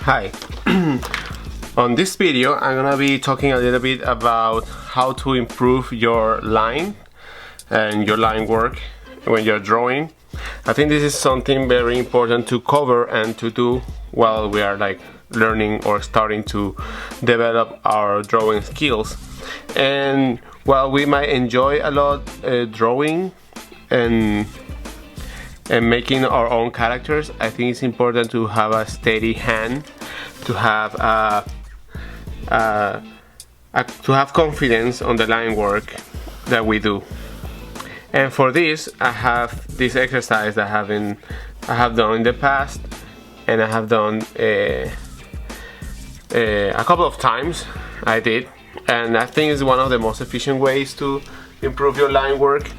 Hi. On this video I'm gonna be talking a little bit about how to improve your line and your line work when you're drawing. I think this is something very important to cover and to do while we are learning or starting to develop our drawing skills. And while we might enjoy a lot drawing and making our own characters, I think it's important to have a steady hand, to have confidence on the line work that we do. And for this, I have this exercise that I have done in the past, and I have done a couple of times. I did, and I think it's one of the most efficient ways to improve your line work.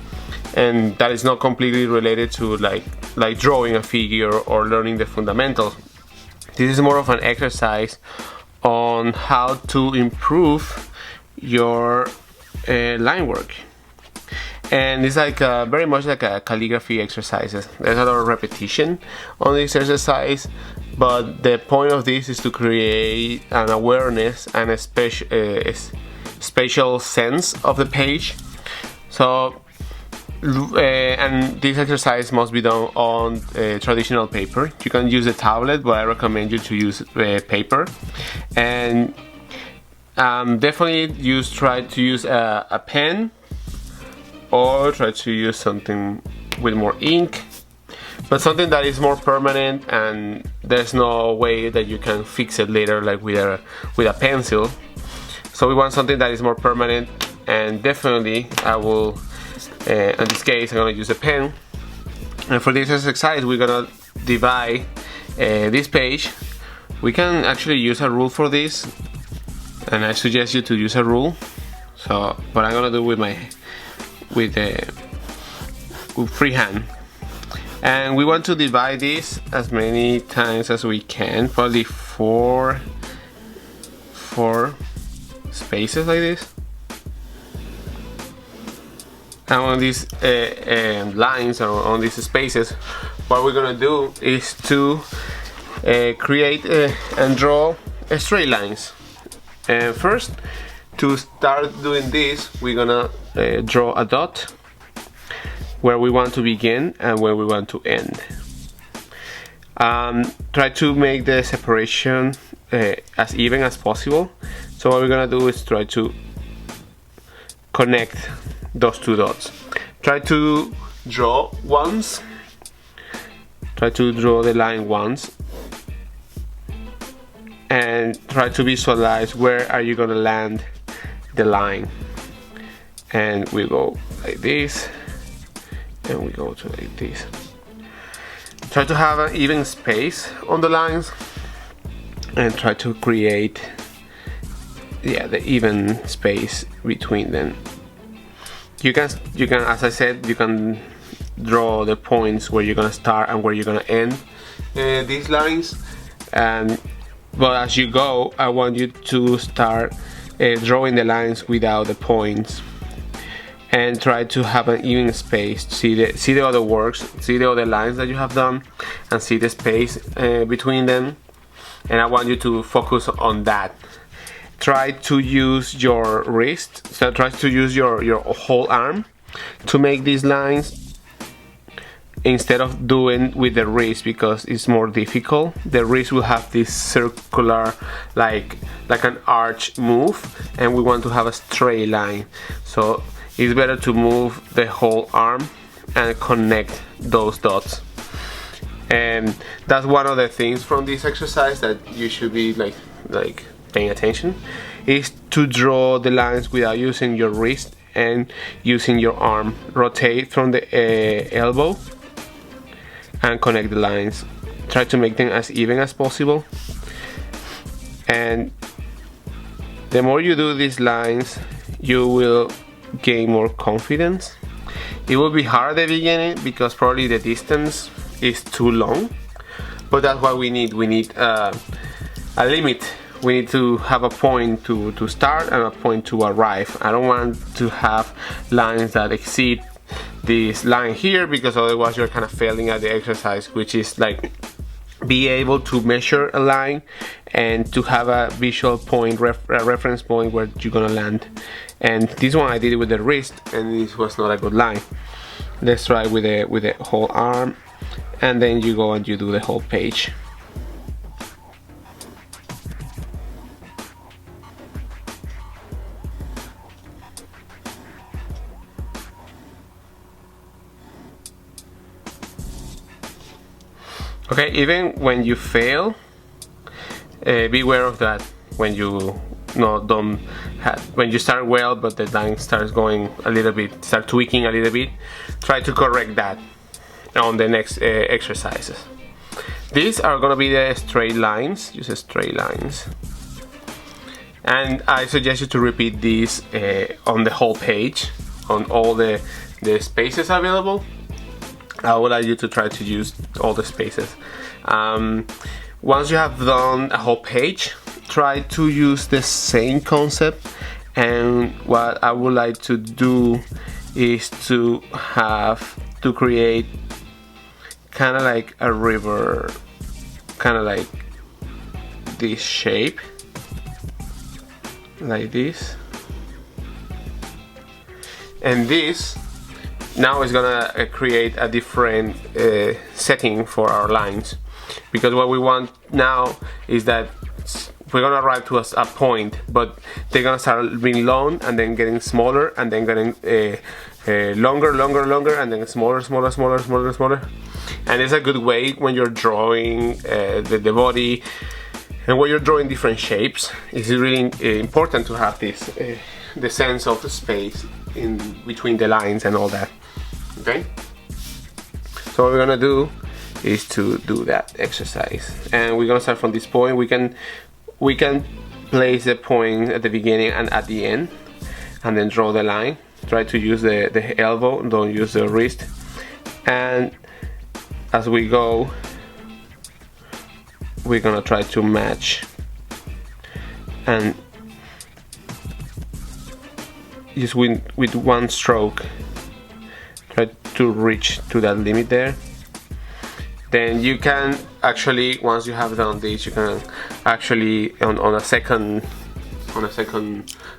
And that is not completely related to like drawing a figure or learning the fundamentals. This is more of an exercise on how to improve your line work, and it's very much like a calligraphy exercises. There's a lot of repetition on this exercise, but the point of this is to create an awareness and a spatial sense of the page. So and this exercise must be done on traditional paper. You can use a tablet, but I recommend you to use paper. And definitely try to use a pen, or try to use something with more ink, but something that is more permanent and there's no way that you can fix it later, like with a pencil. So we want something that is more permanent, and definitely I will in this case I'm gonna use a pen. And for this exercise we're gonna divide this page. We can actually use a rule for this, and I suggest you to use a rule. So what I'm gonna do with freehand, and we want to divide this as many times as we can, probably four spaces like this. And on these lines, or on these spaces, what we're gonna do is to create and draw straight lines. And first, to start doing this, we're gonna draw a dot where we want to begin and where we want to end. Try to make the separation as even as possible. So what we're gonna do is try to connect those two dots. Try to draw once. Try to draw the line once, and try to visualize where are you gonna land the line. And we go like this, and we go to like this. Try to have an even space on the lines, and try to create the even space between them. You can, as I said, you can draw the points where you're gonna start and where you're gonna end these lines. But as you go, I want you to start drawing the lines without the points, and try to have an even space. See the other works, see the other lines that you have done, and see the space between them. And I want you to focus on that. Try to use your wrist, so try to use your whole arm to make these lines, instead of doing with the wrist, because it's more difficult. The wrist will have this circular, like an arch move, and we want to have a straight line. So it's better to move the whole arm and connect those dots. And that's one of the things from this exercise that you should be like paying attention, is to draw the lines without using your wrist and using your arm. Rotate from the elbow and connect the lines. Try to make them as even as possible, and the more you do these lines, you will gain more confidence. It will be hard at the beginning because probably the distance is too long, but that's what we need. We need a limit. We need to have a point to start and a point to arrive. I don't want to have lines that exceed this line here, because otherwise you're kind of failing at the exercise, which is be able to measure a line and to have a visual point, a reference point where you're gonna land. And this one I did it with the wrist, and this was not a good line. Let's try with the whole arm, and then you go and you do the whole page. Okay, even when you fail, be aware of that. When you when you start well, but the line starts going a little bit, start tweaking a little bit, try to correct that on the next exercises. These are gonna be the straight lines. Use straight lines, and I suggest you to repeat these on the whole page, on all the spaces available. I would like you to try to use all the spaces. Once you have done a whole page, try to use the same concept, and what I would like to do is to create kind of like a river, kind of like this shape, like this, and this now is gonna create a different setting for our lines, because what we want now is that we're gonna arrive to a point, but they're gonna start being long and then getting smaller and then getting longer, and then smaller. And it's a good way when you're drawing the body, and when you're drawing different shapes. It's really important to have this the sense of the space in between the lines and all that. Okay, so what we're gonna do is to do that exercise, and we're gonna start from this point. We can place the point at the beginning and at the end, and then draw the line. Try to use the elbow, don't use the wrist, and as we go, we're gonna try to match, and just with one stroke try to reach to that limit there. Then you can actually, once you have done this, you can actually on a second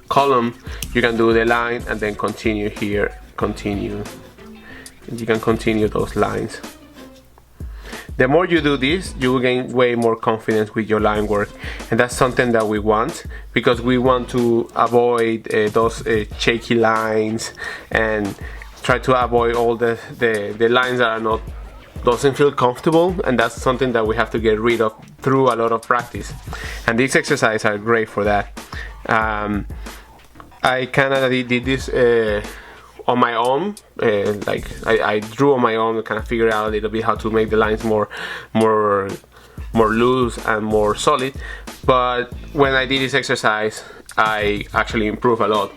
column, you can do the line and then continue here, continue, and you can continue those lines. The more you do this, you will gain way more confidence with your line work, and that's something that we want, because we want to avoid those shaky lines, and try to avoid all the lines that are doesn't feel comfortable, and that's something that we have to get rid of through a lot of practice, and these exercises are great for that. I kind of did this on my own, like I drew on my own, kind of figured out a little bit how to make the lines more loose and more solid, but when I did this exercise I actually improved a lot.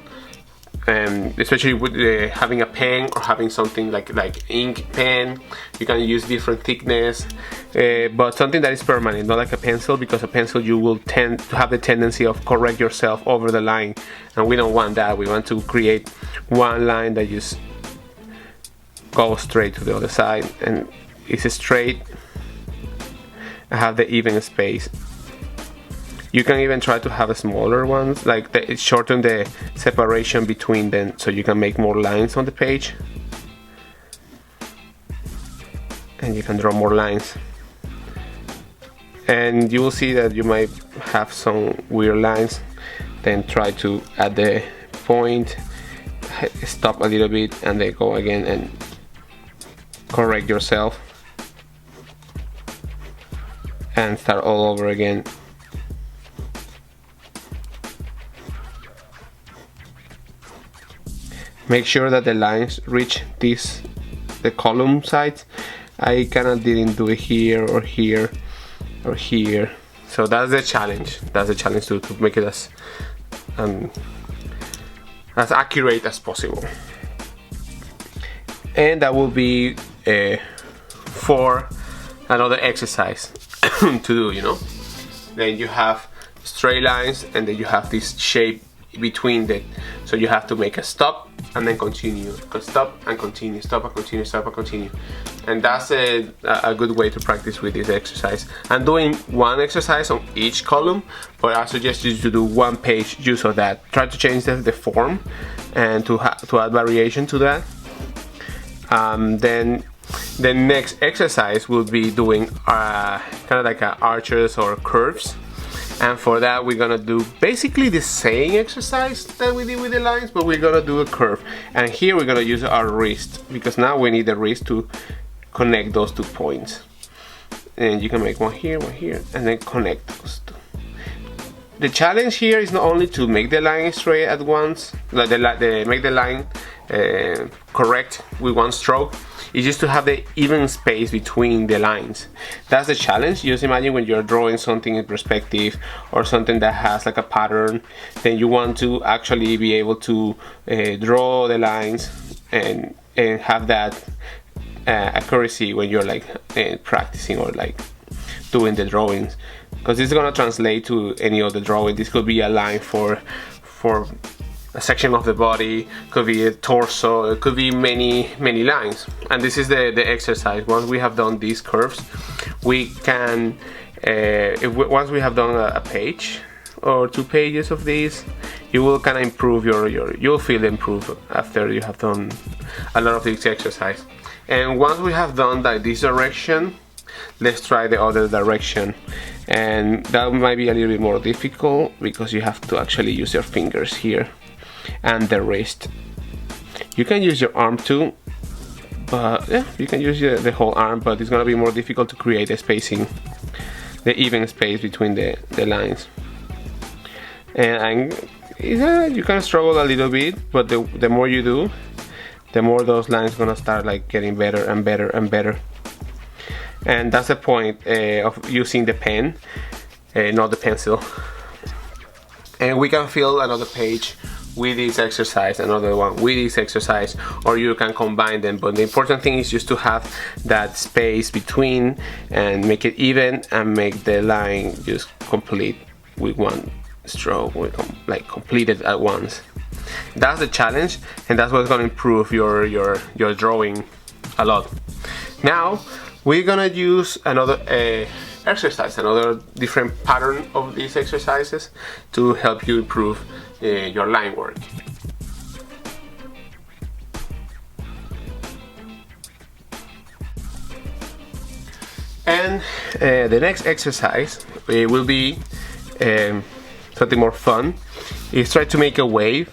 Especially with having a pen or having something like ink pen, you can use different thickness, but something that is permanent, not like a pencil, because a pencil you will tend to have the tendency of correct yourself over the line, and we don't want that. We want to create one line that just goes straight to the other side and it's straight. I have the even space. You can even try to have smaller ones, like shorten the separation between them, so you can make more lines on the page, and you can draw more lines. And you will see that you might have some weird lines. Then try to at the point stop a little bit and then go again and correct yourself and start all over again. Make sure that the lines reach the column sides. I kinda didn't do it here or here or here. So that's the challenge. That's the challenge to make it as accurate as possible. And that will be for another exercise to do, you know. Then you have straight lines and then you have this shape between them. So you have to make a stop and then continue, stop and continue, stop and continue, stop and continue. And that's a good way to practice with this exercise. I'm doing one exercise on each column, but I suggest you to do one page use of that. Try to change the form and to add variation to that. Then the next exercise will be doing kind of like arches or curves. And for that, we're gonna do basically the same exercise that we did with the lines, but we're gonna do a curve. And here we're gonna use our wrist, because now we need the wrist to connect those 2 points. And you can make one here, and then connect those 2. The challenge here is not only to make the line straight at once, make the line correct with one stroke. It's just to have the even space between the lines. That's the challenge. Just imagine when you're drawing something in perspective or something that has like a pattern, then you want to actually be able to draw the lines and have that accuracy when you're like practicing or like doing the drawings, because this is going to translate to any other drawing. This could be a line for a section of the body, could be a torso, it could be many lines. And this is the exercise. Once we have done these curves, we can once we have done a page or 2 pages of these, you will kind of improve you'll feel improved after you have done a lot of this exercise. And once we have done this direction, let's try the other direction. And that might be a little bit more difficult because you have to actually use your fingers here and the wrist. You can use your arm too, but yeah, you can use the whole arm, but it's gonna be more difficult to create the spacing, the even space between the lines. And you can struggle a little bit, but the more you do, the more those lines gonna start like getting better and better and better. And that's the point of using the pen, not the pencil. And we can fill another page with this exercise, another one with this exercise, or you can combine them. But the important thing is just to have that space between and make it even and make the line just complete with one stroke, like completed at once. That's the challenge, and that's what's going to improve your drawing a lot. Now we're gonna use another exercise, another different pattern of these exercises to help you improve your line work. And the next exercise will be something more fun. Is try to make a wave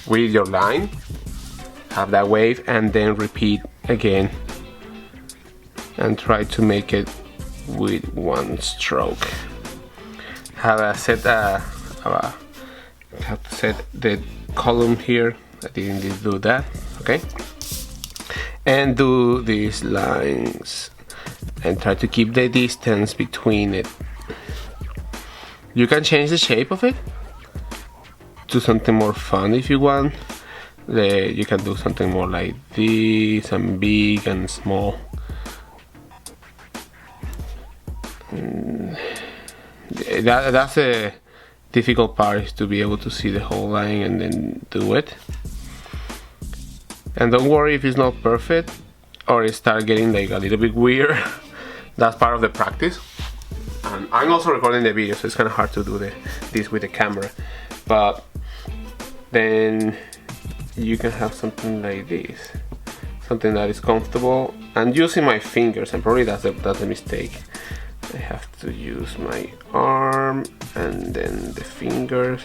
with your line. Have that wave and then repeat again and try to make it with one stroke. Have to set the column here. I didn't do that. Okay, and do these lines and try to keep the distance between it. You can change the shape of it to something more fun if you want. You can do something more like this, and big and small. That's a difficult part, is to be able to see the whole line and then do it. And don't worry if it's not perfect or it start getting like a little bit weird. That's part of the practice. And I'm also recording the video, so it's kind of hard to do this with the camera. But then you can have something like this, something that is comfortable. And using my fingers, and probably that's a mistake. I have to use my arm and then the fingers.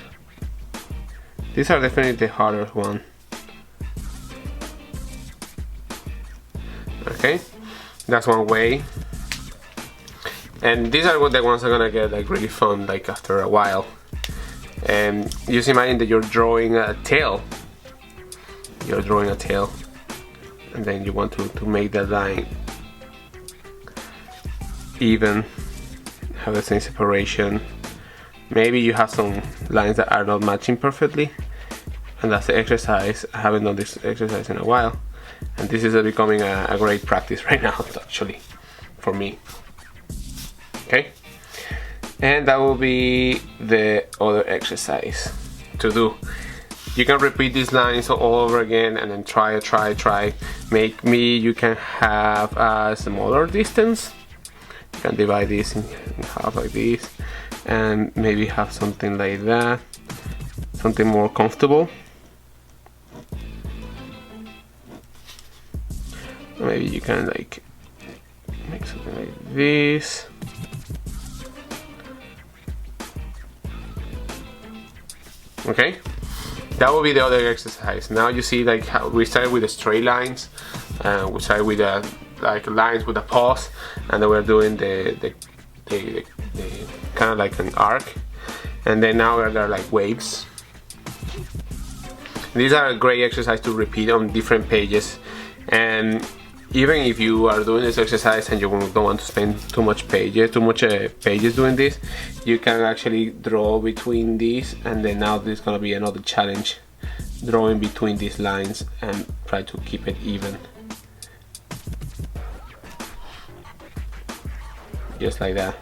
These are definitely the hardest one. Okay, that's one way. And these are the ones that are gonna get like really fun, like after a while. And just imagine that you're drawing a tail. You're drawing a tail, and then you want to make that line even, have the same separation. Maybe you have some lines that are not matching perfectly, and that's the exercise. I haven't done this exercise in a while, and this is becoming a great practice right now, actually, for me. Okay, And that will be the other exercise to do. You can repeat these lines all over again and then try. Maybe you can have a smaller distance. You can divide this in half like this and maybe have something like that, something more comfortable. Maybe you can like make something like this. Okay, that will be the other exercise. Now you see like how we started with the straight lines, we started with like lines with a pause, and then we're doing the kind of like an arc, and then now they're like waves. These are a great exercise to repeat on different pages, and even if you are doing this exercise and you don't want to spend too much pages doing this, you can actually draw between these, and then now there's gonna be another challenge, drawing between these lines and try to keep it even, just like that.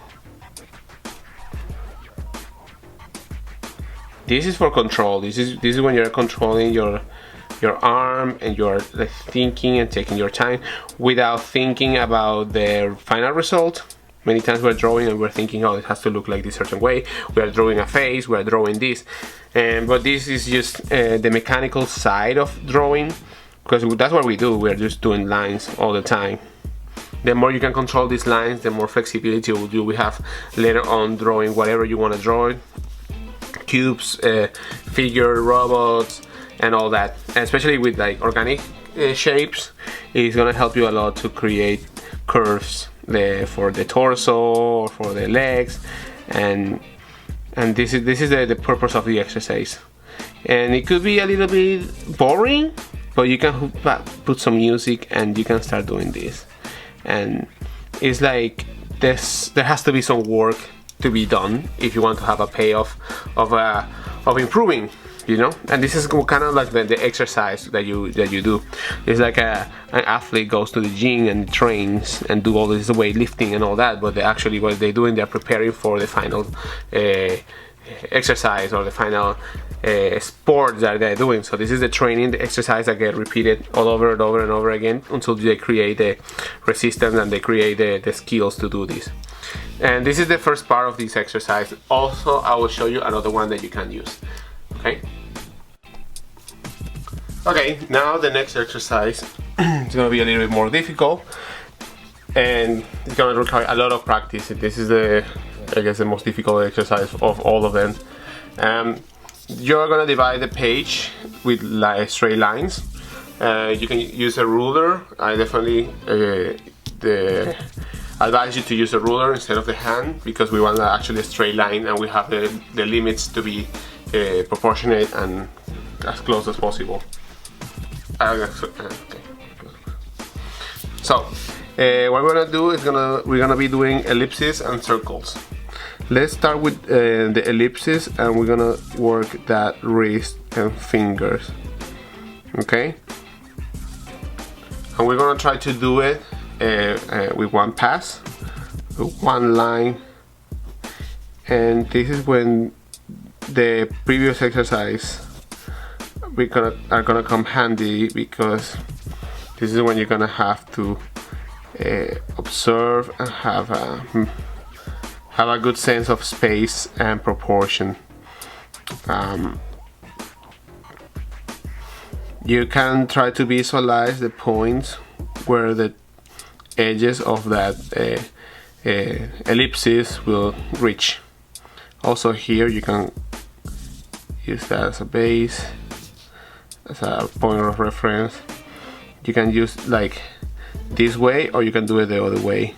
This is for control. This is when you're controlling your arm and you're like thinking and taking your time without thinking about the final result. Many times we're drawing and we're thinking, oh, it has to look like this certain way. We are drawing a face, we are drawing this, but this is just the mechanical side of drawing, because that's what we do. We're just doing lines all the time. The more you can control these lines, the more flexibility we have later on drawing whatever you want to draw. Cubes, figure, robots, and all that. And especially with like organic shapes, it's gonna help you a lot to create curves for the torso or for the legs, and this is the purpose of the exercise. And it could be a little bit boring, but you can put some music and you can start doing this. And it's like this, there has to be some work to be done if you want to have a payoff of improving, you know. And this is kind of like the exercise that you do. It's like an athlete goes to the gym and trains and do all this weightlifting and all that, but actually what they're doing, they're preparing for the final exercise or the final sport that they're doing. So this is the training, the exercise that get repeated all over and over and over again until they create the resistance and they create the skills to do this. And this is the first part of this exercise. Also, I will show you another one that you can use. Okay, now the next exercise is going to be a little bit more difficult, and it's going to require a lot of practice. This is I guess the most difficult exercise of all of them. You're going to divide the page with straight lines. You can use a ruler. I definitely advise you to use a ruler instead of the hand, because we want actually a straight line and we have the limits to be proportionate and as close as possible. Okay. So what we're gonna do is we're gonna be doing ellipses and circles. Let's start with the ellipses, and we're gonna work that wrist and fingers. Okay, and we're gonna try to do it with one pass, with one line, and this is when the previous exercise are gonna come handy, because this is when you're gonna have to observe and have a good sense of space and proportion. You can try to visualize the points where the edges of that ellipses will reach. Also here you can use that as a base, as a point of reference. You can use like this way, or you can do it the other way,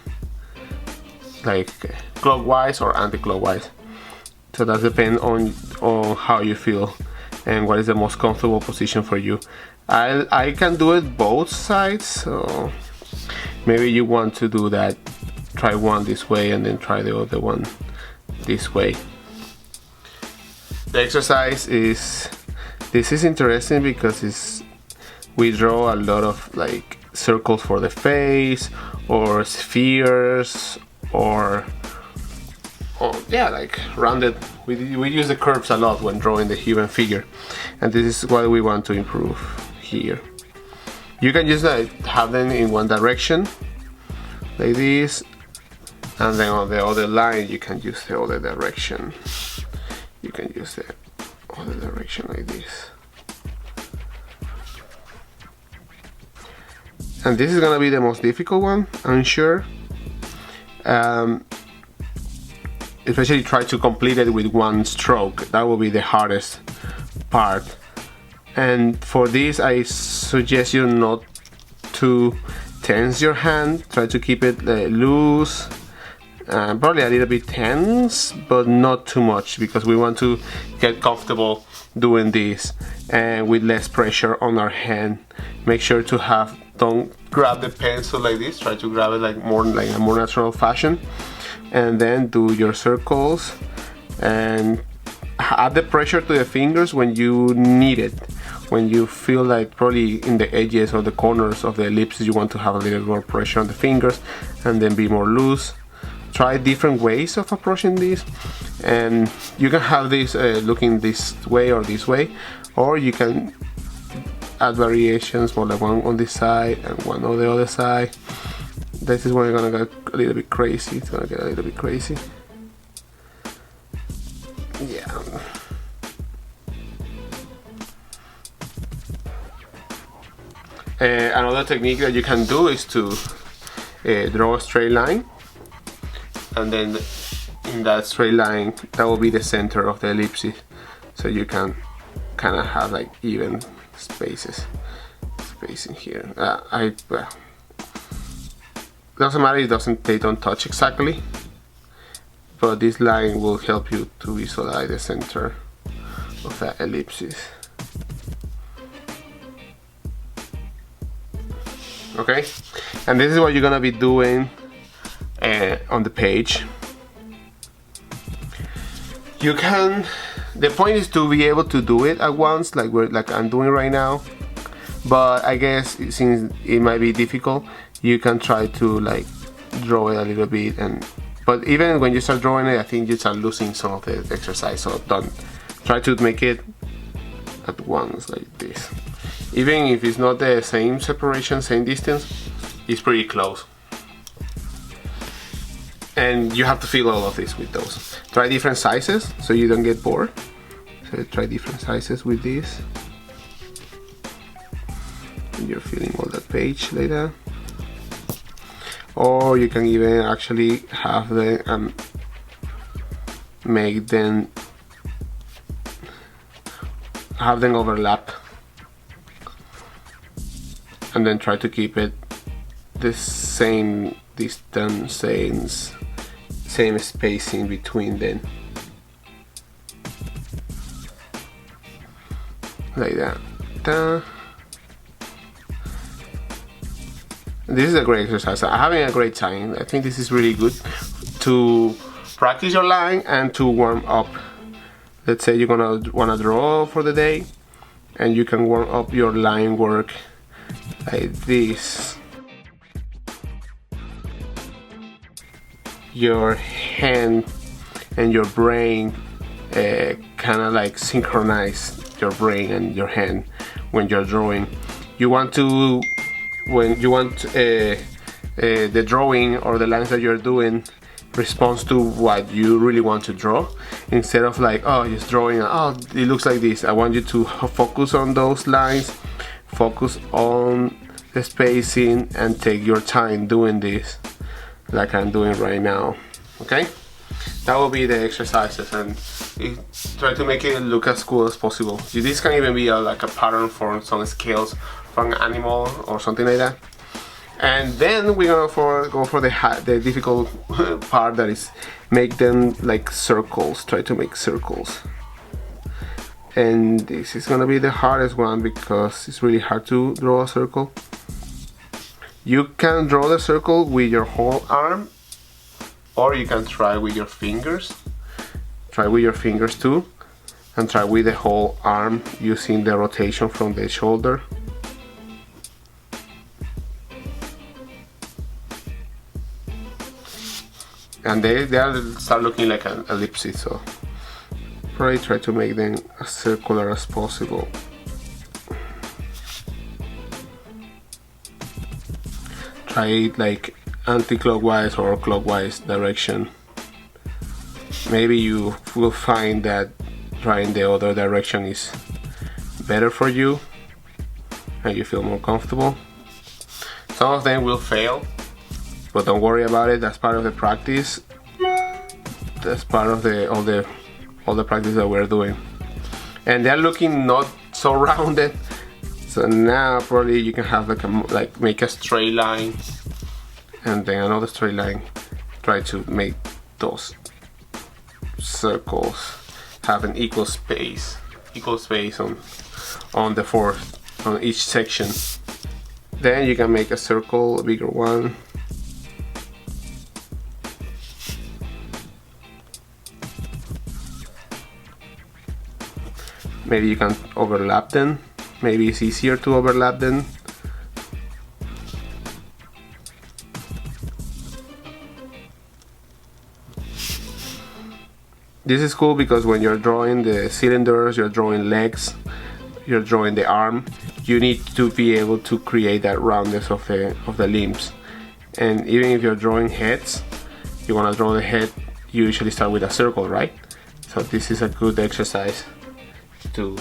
like clockwise or anti-clockwise. So that depends on how you feel and what is the most comfortable position for you. I can do it both sides, so maybe you want to do that, try one this way and then try the other one this way. The exercise is interesting because we draw a lot of like circles for the face, or spheres, or oh yeah, like rounded. We use the curves a lot when drawing the human figure, and this is what we want to improve here. You can just like have them in one direction like this, and then on the other line you can use the other direction. You can use the other direction like this. And this is gonna be the most difficult one, I'm sure. Especially try to complete it with one stroke. That will be the hardest part. And for this, I suggest you not to tense your hand. Try to keep it loose, probably a little bit tense, but not too much, because we want to get comfortable doing this and with less pressure on our hand. Make sure to have, don't grab the pencil like this. Try to grab it like a more natural fashion, and then do your circles and add the pressure to the fingers when you need it. When you feel like probably in the edges or the corners of the ellipses you want to have a little more pressure on the fingers, and then be more loose. Try different ways of approaching this, and you can have this looking this way or this way, or you can add variations for like one on this side and one on the other side. This is when you're gonna get a little bit crazy. It's gonna get a little bit crazy. Yeah. Another technique that you can do is to draw a straight line, and then in that straight line that will be the center of the ellipses, so you can kind of have like even spacing here. Doesn't matter, they don't touch exactly, but this line will help you to visualize the center of the ellipses. Okay, and this is what you're gonna be doing on the page. You can, the point is to be able to do it at once, like I'm doing right now, but I guess since it might be difficult, you can try to like draw it a little bit, but even when you start drawing it, I think you start losing some of the exercise, so don't try to make it at once like this. Even if it's not the same separation, same distance, it's pretty close. And you have to feel all of this with those. Try different sizes so you don't get bored. So try different sizes with this. And you're feeling all that page like that. Or you can even actually have them make them overlap, and then try to keep it the same distance, same spacing between them, like that. This is a great exercise. I'm having a great time. I think this is really good to practice your line and to warm up. Let's say you're gonna wanna draw for the day, and you can warm up your line work like this. Your hand and your brain kind of like synchronize your brain and your hand when you're drawing. You want to, when you want the drawing or the lines that you're doing responds to what you really want to draw, instead of like, oh, just drawing, oh, it looks like this. I want you to focus on those lines, focus on the spacing, and take your time doing this like I'm doing right now. Okay, that will be the exercises, and try to make it look as cool as possible. This can even be like a pattern for some scales from an animal or something like that. And then we're gonna go for the difficult part, that is make them like circles. Try to make circles, and this is gonna be the hardest one because it's really hard to draw a circle. You can draw the circle with your whole arm, or you can try with your fingers. Try with your fingers too, and try with the whole arm using the rotation from the shoulder. and they'll start looking like an ellipses. So probably try to make them as circular as possible. Try it like anti-clockwise or clockwise direction. Maybe you will find that trying the other direction is better for you and you feel more comfortable. Some of them will fail, but don't worry about it. That's part of the practice. That's part of all the practice that we're doing. And they're looking not so rounded. So now probably you can have like make a straight line, and then another straight line. Try to make those circles have an equal space on the fourth, on each section. Then you can make a circle, a bigger one. Maybe you can overlap them. Maybe it's easier to overlap them. This is cool because when you're drawing the cylinders, you're drawing legs, you're drawing the arm, you need to be able to create that roundness of the limbs. And even if you're drawing heads, you want to draw the head, you usually start with a circle, right? So this is a good exercise to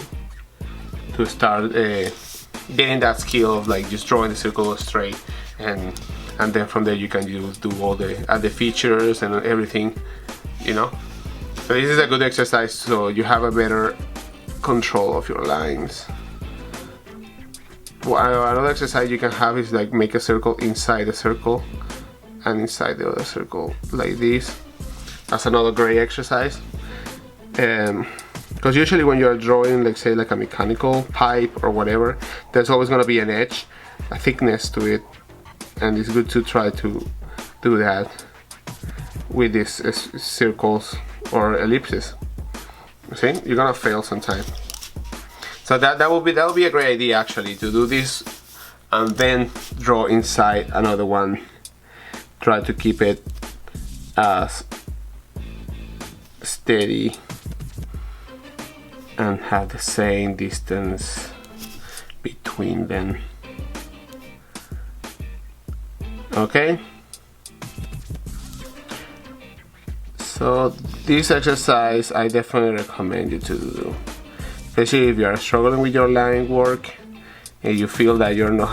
start getting that skill of like just drawing the circle straight, and then from there you can just do all the features and everything, you know. So this is a good exercise so you have a better control of your lines. Another exercise you can have is like make a circle inside the circle and inside the other circle like this. That's another great exercise. Because usually when you're drawing, like say like a mechanical pipe or whatever, there's always going to be an edge, a thickness to it, and it's good to try to do that with these circles or ellipses. See, you're gonna fail sometimes. So that will be a great idea actually, to do this and then draw inside another one. Try to keep it as steady and have the same distance between them. Okay, so this exercise I definitely recommend you to do, especially if you are struggling with your line work and you feel that you don't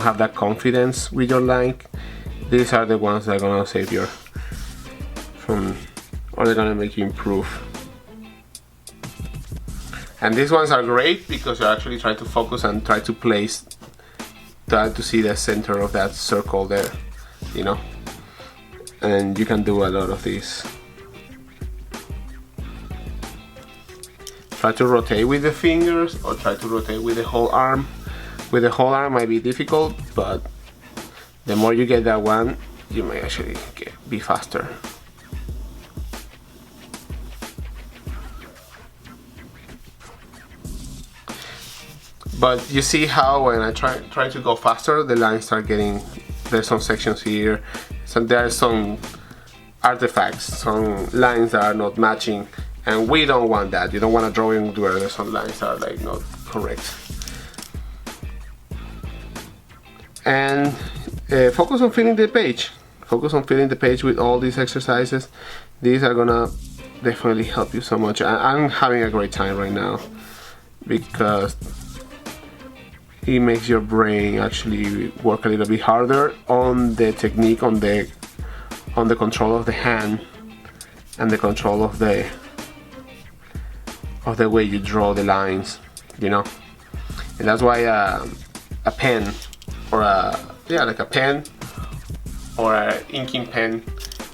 have that confidence with your line. These are the ones that are gonna save you or they're gonna make you improve. And these ones are great because you're actually trying to focus and try to see the center of that circle there, you know. And you can do a lot of these. Try to rotate with the fingers or try to rotate with the whole arm. With the whole arm might be difficult, but the more you get that one, you may actually be faster. But you see how when I try to go faster, the lines start getting, there's some sections here, so there are some artifacts, some lines that are not matching, and we don't want that. You don't want a drawing where there's some lines that are like not correct. And focus on filling the page. Focus on filling the page with all these exercises. These are gonna definitely help you so much. I'm having a great time right now because it makes your brain actually work a little bit harder on the technique, on the control of the hand and the control of the way you draw the lines, you know. And that's why a pen or like a pen or an inking pen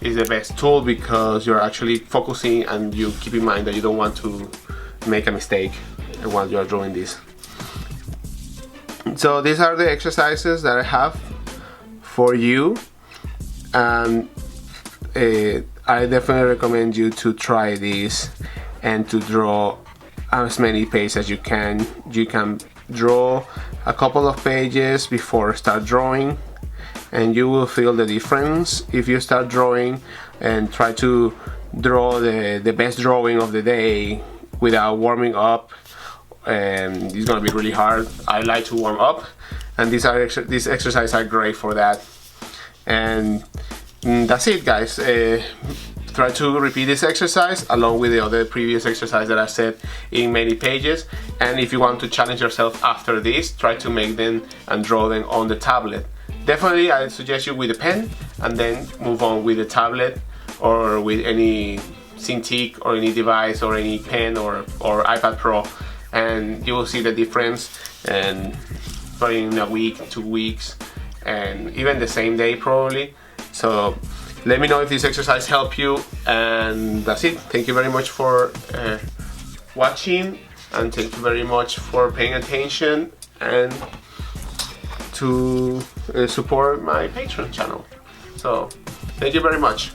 is the best tool, because you're actually focusing and you keep in mind that you don't want to make a mistake while you're drawing this. So these are the exercises that I have for you, and I definitely recommend you to try this and to draw as many pages as you can. You can draw a couple of pages before start drawing, and you will feel the difference if you start drawing and try to draw the best drawing of the day without warming up. And it's gonna be really hard. I like to warm up, and these exercises are great for that. And that's it, guys. Try to repeat this exercise along with the other previous exercise that I said in many pages. And if you want to challenge yourself after this, try to make them and draw them on the tablet. Definitely, I suggest you with a pen, and then move on with the tablet or with any Cintiq or any device or any pen or iPad Pro, and you will see the difference. And probably in a week, 2 weeks, and even the same day probably. So let me know if this exercise helped you, and that's it. Thank you very much for watching, and thank you very much for paying attention and to support my Patreon channel. So thank you very much.